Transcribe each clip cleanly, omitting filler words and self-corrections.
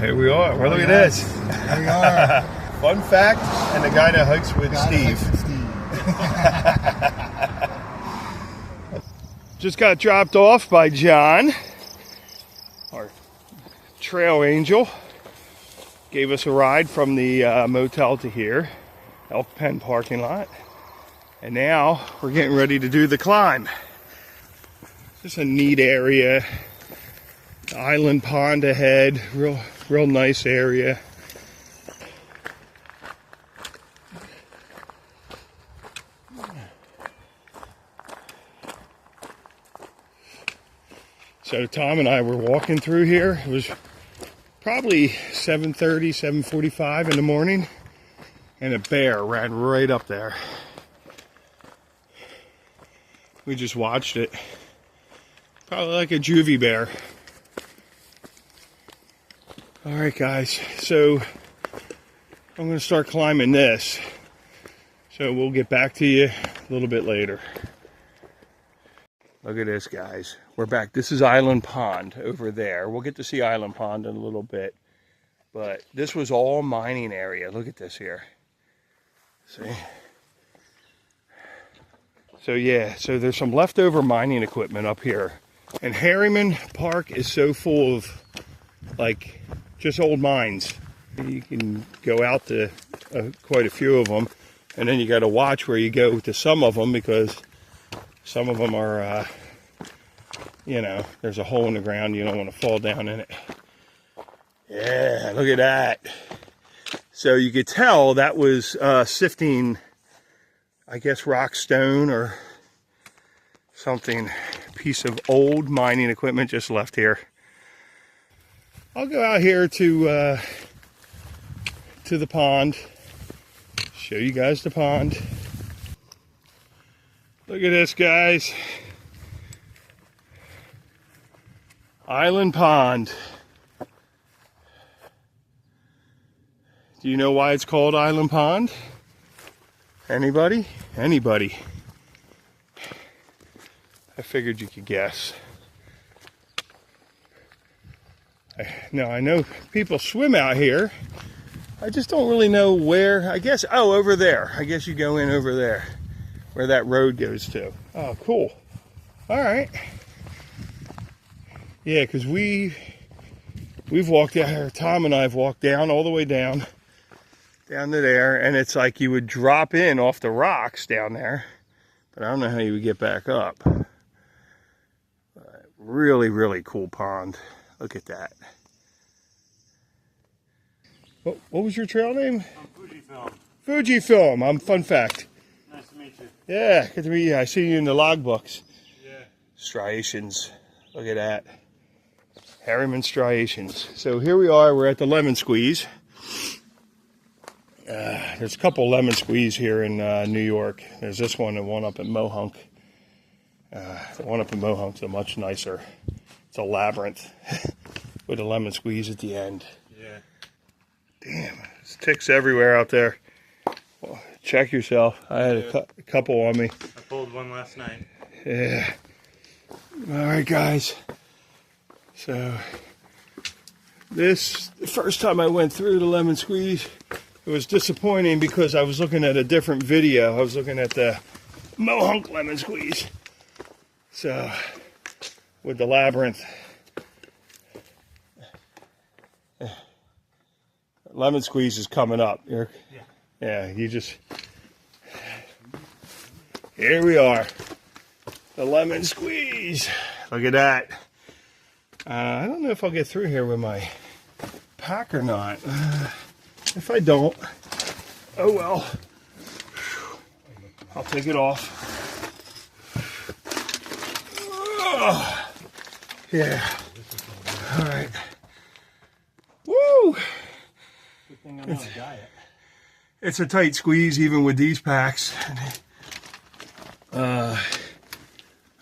here we are. Well, look at this. Here we are. Fun fact, and the guy that hikes with Steve. Just got dropped off by John, our trail angel. Gave us a ride from the motel to here, Elk Pen parking lot. And now we're getting ready to do the climb. Just a neat area. Island pond ahead, real nice area. So Tom and I were walking through here. It was probably 7:30, 7:45 in the morning, and a bear ran right up there. We just watched it. Probably like a juvie bear. Alright guys, so I'm going to start climbing this. So we'll get back to you a little bit later. Look at this, guys. We're back. This is Island Pond over there. We'll get to see Island Pond in a little bit. But this was all mining area. Look at this here. See? So yeah, so there's some leftover mining equipment up here. And Harriman Park is so full of, like, just old mines. You can go out to quite a few of them. And then you got to watch where you go to some of them, because some of them are, you know, there's a hole in the ground. You don't want to fall down in it. Yeah, look at that. So you could tell that was sifting, I guess, rock stone or something. Piece of old mining equipment just left here. I'll go out here to the pond. Show you guys the pond. Look at this, guys. Island Pond. Do you know why it's called Island Pond? Anybody? Anybody? I figured you could guess. Now I know people swim out here. I just don't really know where. I guess, oh, over there. I guess you go in over there where that road goes to. Oh, cool. All right. Yeah, because we've walked out here. Tom and I have walked down all the way down to there, and it's like you would drop in off the rocks down there, but I don't know how you would get back up. Really, really cool pond. Look at that. What was your trail name? I'm Fujifilm. Fujifilm. I'm Fun Fact. Nice to meet you. Yeah, good to meet you. I see you in the logbooks. Yeah. Striations. Look at that. Harriman striations. So here we are. We're at the lemon squeeze. There's a couple lemon squeeze here in New York. There's this one and one up at Mohunk. The one up in Mohunk's a much nicer. It's a labyrinth with a lemon squeeze at the end. Yeah. Damn, there's ticks everywhere out there. Well, check yourself. I had a couple on me. I pulled one last night. Yeah. All right, guys. So the first time I went through the lemon squeeze, it was disappointing because I was looking at a different video. I was looking at the Mohunk lemon squeeze. So with the labyrinth, lemon squeeze is coming up. Yeah, you just, here we are, the lemon squeeze. Look at that. I don't know if I'll get through here with my pack or not. If I don't, oh well. I'll take it off. Oh, yeah. All right. Woo! Good thing I'm on a diet. It's a tight squeeze even with these packs. All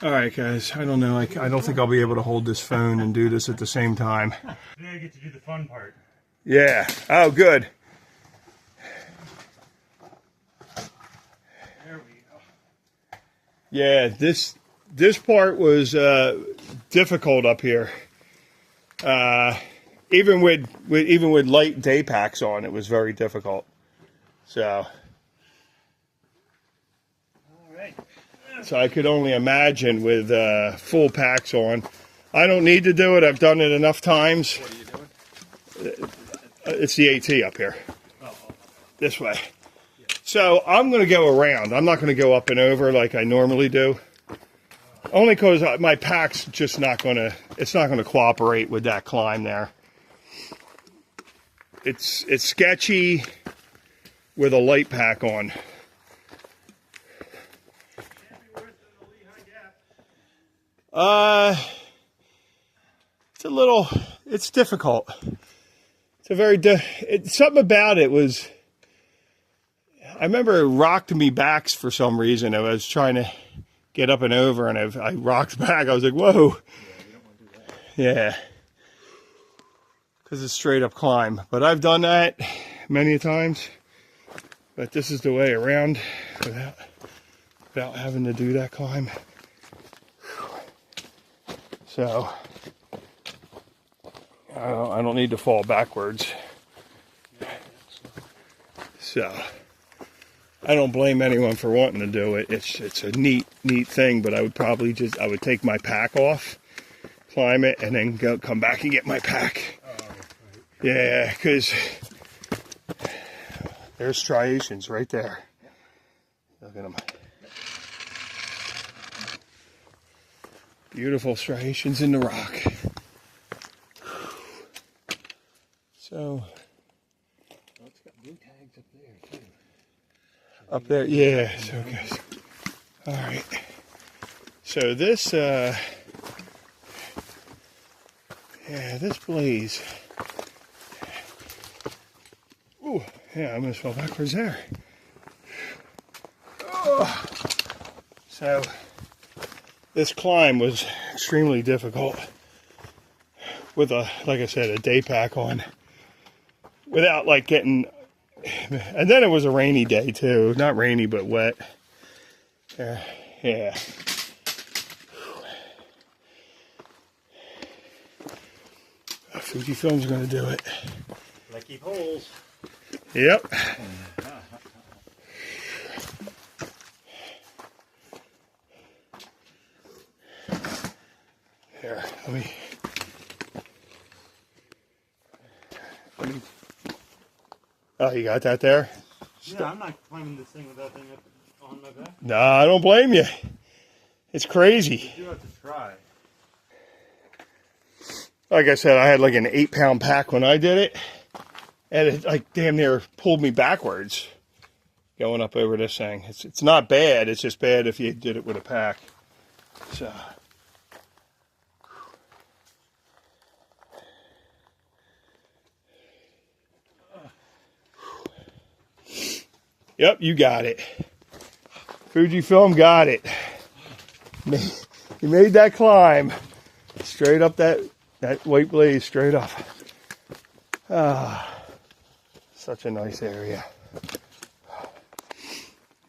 right, guys. I don't know. I don't think I'll be able to hold this phone and do this at the same time. Today I get to do the fun part. Yeah. Oh, good. There we go. Yeah, this part was difficult up here. even with light day packs on, it was very difficult. So. All right. So I could only imagine with full packs on. I don't need to do it. I've done it enough times. What are you doing? It's the AT up here. Oh. This way. So I'm going to go around. I'm not going to go up and over like I normally do. Only because my pack's just not going to, it's not going to cooperate with that climb there. It's sketchy with a light pack on. It's a little, it's difficult. It's a very, something about it was, I remember it rocked me back for some reason. I was trying to get up and over, and I rocked back. I was like, whoa. Yeah, you don't want to do that. Yeah. Because it's straight up climb. But I've done that many times. But this is the way around without having to do that climb. So I don't need to fall backwards. So I don't blame anyone for wanting to do it. It's a neat thing, but I would probably I would take my pack off, climb it, and then come back and get my pack. Oh, right. Yeah, because there's striations right there. Look at them. Beautiful striations in the rock. So, Oh, it's got blue tags up there too. up there, yeah, so good. All right. So this, yeah, this blaze. Ooh, yeah, I almost fell backwards there. Oh. So, this climb was extremely difficult with like I said, a day pack on, without like getting, and then it was a rainy day too, not rainy but wet. Yeah. Fujifilm's gonna do it. Lucky holes. Yep. Here, let me. Oh, you got that there? Yeah, I'm not climbing this thing with that thing up on my back. No, I don't blame you. It's crazy. You do have to try. Like I said, I had like an 8-pound pack when I did it, and it like damn near pulled me backwards going up over this thing. It's not bad. It's just bad if you did it with a pack. So. Yep, you got it. Fujifilm got it. You made that climb straight up that white blaze, straight up. Ah, such a nice area.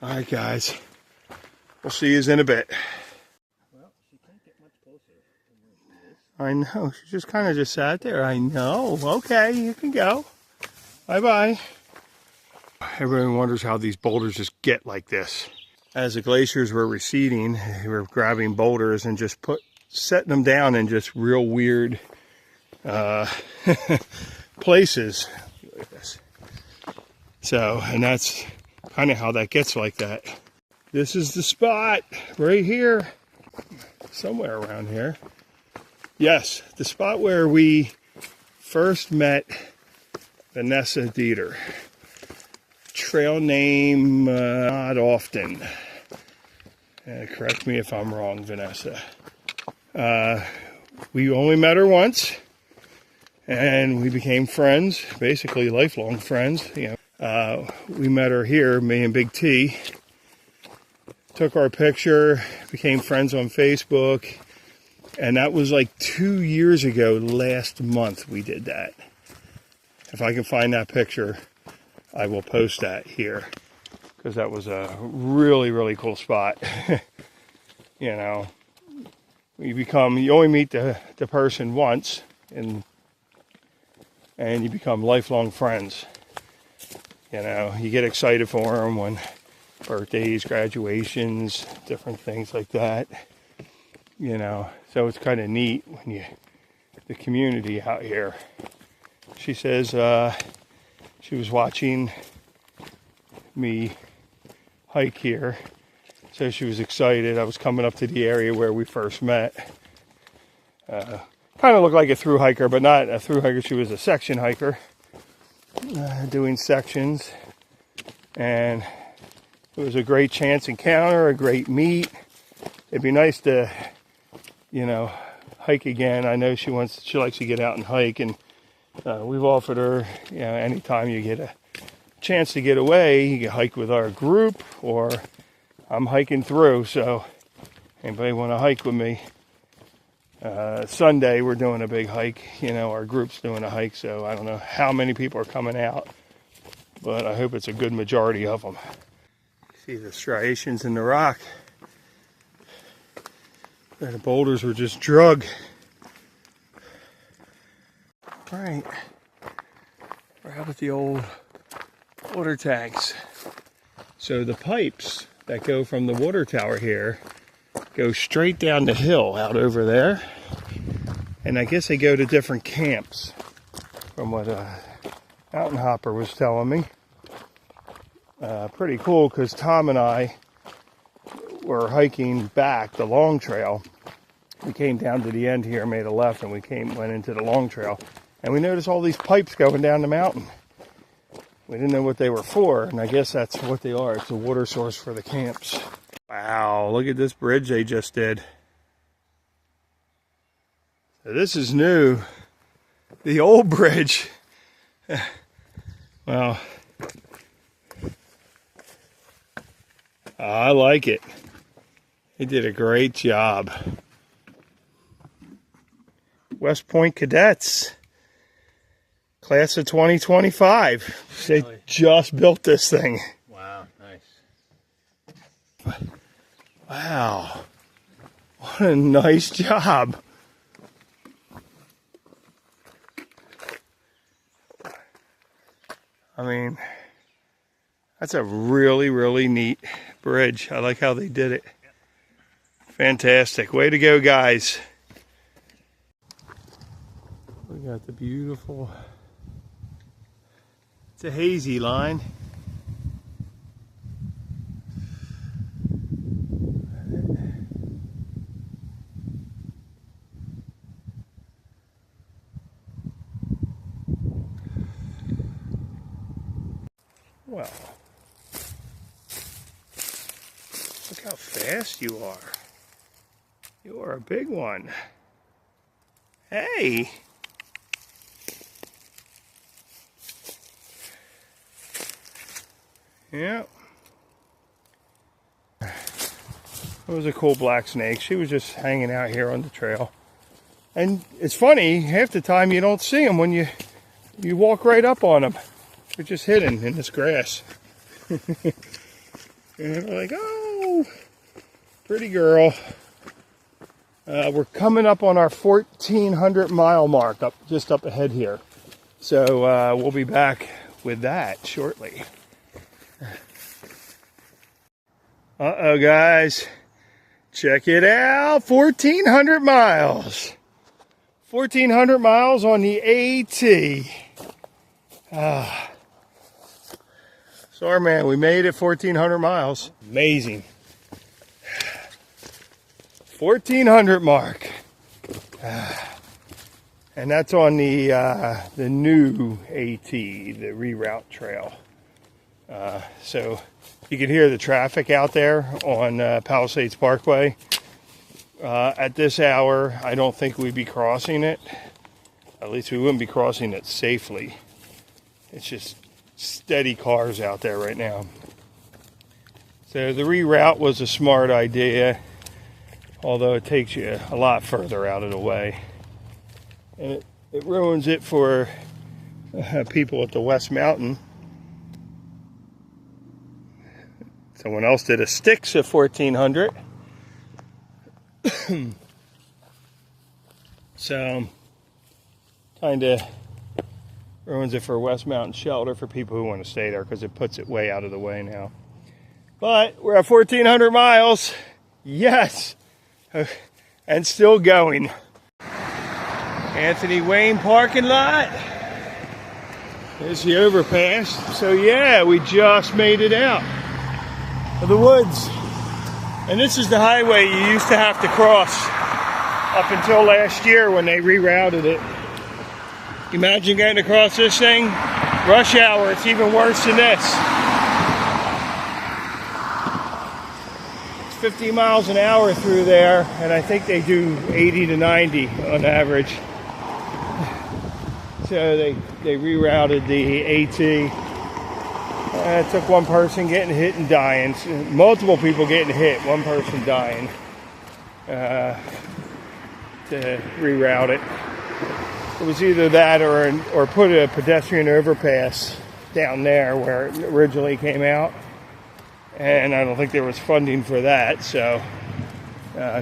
All right, guys. We'll see you in a bit. Well, she can't get much closer than where she is. I know. She just kind of just sat there. I know. Okay, you can go. Bye-bye. Everyone wonders how these boulders just get like this. As the glaciers were receding, we were grabbing boulders and just setting them down in just real weird places. Look at this. So, and that's kind of how that gets like that. This is the spot right here, somewhere around here. Yes, the spot where we first met Vanessa Dieter. Trail name, not often. Correct me if I'm wrong, Vanessa. We only met her once, and we became friends, basically lifelong friends. You know, we met her here, me and Big T. Took our picture, became friends on Facebook, and that was like 2 years ago, last month we did that. If I can find that picture, I will post that here, because that was a really, really cool spot. You know, you only meet the person once, and and you become lifelong friends. You know, you get excited for them when birthdays, graduations, different things like that. You know, so it's kind of neat when you, the community out here. She says she was watching me hike here, so she was excited. I was coming up to the area where we first met. Kind of looked like a through hiker, but not a through hiker. She was a section hiker, doing sections, and it was a great chance encounter, a great meet. It'd be nice to, you know, hike again. I know she likes to get out and hike, and we've offered her, you know, anytime you get a chance to get away, you can hike with our group, or I'm hiking through. So anybody want to hike with me? Sunday we're doing a big hike. You know, our group's doing a hike, so I don't know how many people are coming out, but I hope it's a good majority of them. See the striations in the rock. The boulders were just drug. Right. We're out at the old water tanks. So the pipes that go from the water tower here go straight down the hill out over there. And I guess they go to different camps, from what Mountain Hopper was telling me. Pretty cool, because Tom and I were hiking back the long trail. We came down to the end here, made a left, and went into the long trail. And we noticed all these pipes going down the mountain. We didn't know what they were for, and I guess that's what they are. It's a water source for the camps. Wow, look at this bridge they just did. So this is new. The old bridge. Well, I like it. They did a great job. West Point cadets. Class of 2025. They just built this thing. Wow, nice. Wow. What a nice job. I mean, that's a really, really neat bridge. I like how they did it. Fantastic. Way to go, guys. We got the beautiful, it's a hazy line. Well, look how fast you are. You are a big one. Hey. Yeah. It was a cool black snake. She was just hanging out here on the trail. And it's funny, half the time you don't see them when you walk right up on them. They're just hidden in this grass. And we're like, oh, pretty girl. We're coming up on our 1,400 mile mark, just up ahead here. So we'll be back with that shortly. Uh-oh, guys. Check it out. 1,400 miles. 1,400 miles on the AT. Sorry, man. We made it 1,400 miles. Amazing. 1,400 mark. And that's on the new AT, the reroute trail. So you can hear the traffic out there on Palisades Parkway. At this hour, I don't think we'd be crossing it. At least we wouldn't be crossing it safely. It's just steady cars out there right now. So the reroute was a smart idea, although it takes you a lot further out of the way. And it ruins it for people at the West Mountain. Someone else did a Styx of 1,400. So, kind of Ruins it for West Mountain Shelter for people who want to stay there because it puts it way out of the way now. But we're at 1,400 miles. Yes! And still going. Anthony Wayne parking lot. There's the overpass. So yeah, we just made it out of the woods. And this is the highway you used to have to cross up until last year when they rerouted it. Imagine getting across this thing. Rush hour, it's even worse than this. It's 50 miles an hour through there, and I think they do 80 to 90 on average. So they rerouted the AT. It took one person getting hit and dying. Multiple people getting hit, one person dying. To reroute it. It was either that or put a pedestrian overpass down there where it originally came out. And I don't think there was funding for that, so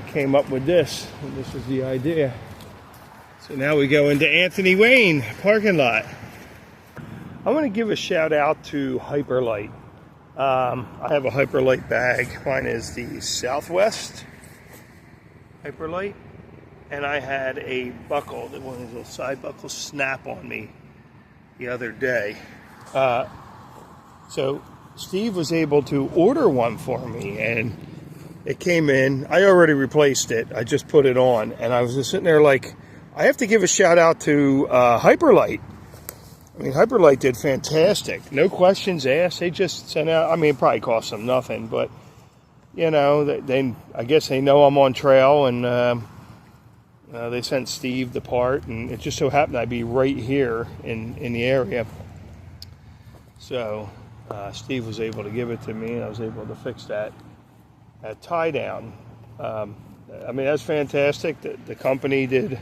came up with this. And this was the idea. So now we go into Anthony Wayne parking lot. I want to give a shout out to Hyperlite. I have a Hyperlite bag. Mine is the Southwest Hyperlite. And I had a buckle, one of those little side buckles, snap on me the other day. So Steve was able to order one for me, and it came in. I already replaced it. I just put it on, and I was just sitting there like, I have to give a shout out to Hyperlite. I mean, Hyperlite did fantastic. No questions asked. They just sent out, I mean, it probably cost them nothing, but, you know, I guess they know I'm on trail, and they sent Steve the part, and it just so happened I'd be right here in the area. So Steve was able to give it to me, and I was able to fix that tie down. I mean, that's fantastic. The company did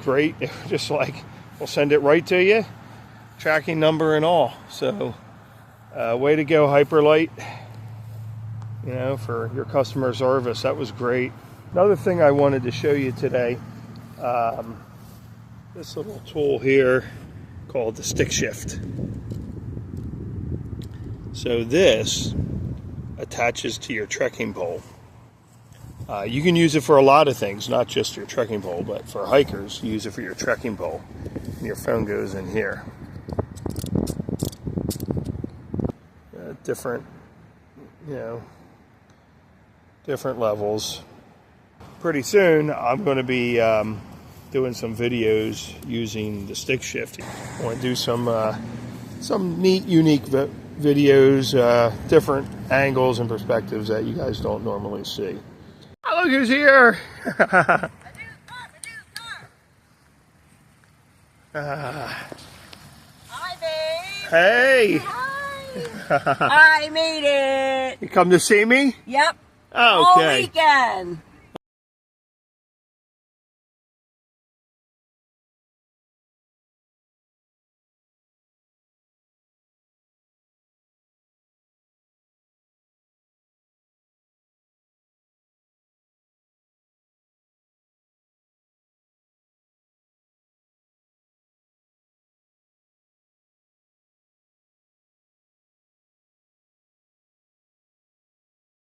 great. They were just like, we'll send it right to you, tracking number and all. So way to go, Hyperlite, for your customer service. That was great. Another thing I wanted to show you today, this little tool here called the stick shift. So this attaches to your trekking pole. You can use it for a lot of things, not just your trekking pole, but for hikers, use it for your trekking pole. And your phone goes in here. Different levels. Pretty soon, I'm going to be doing some videos using the stick shift. I want to do some neat, unique videos, different angles and perspectives that you guys don't normally see. Oh, look who's here! Hi, babe. Hey! Hi. I made it. You come to see me? Yep. Oh, All okay. weekend.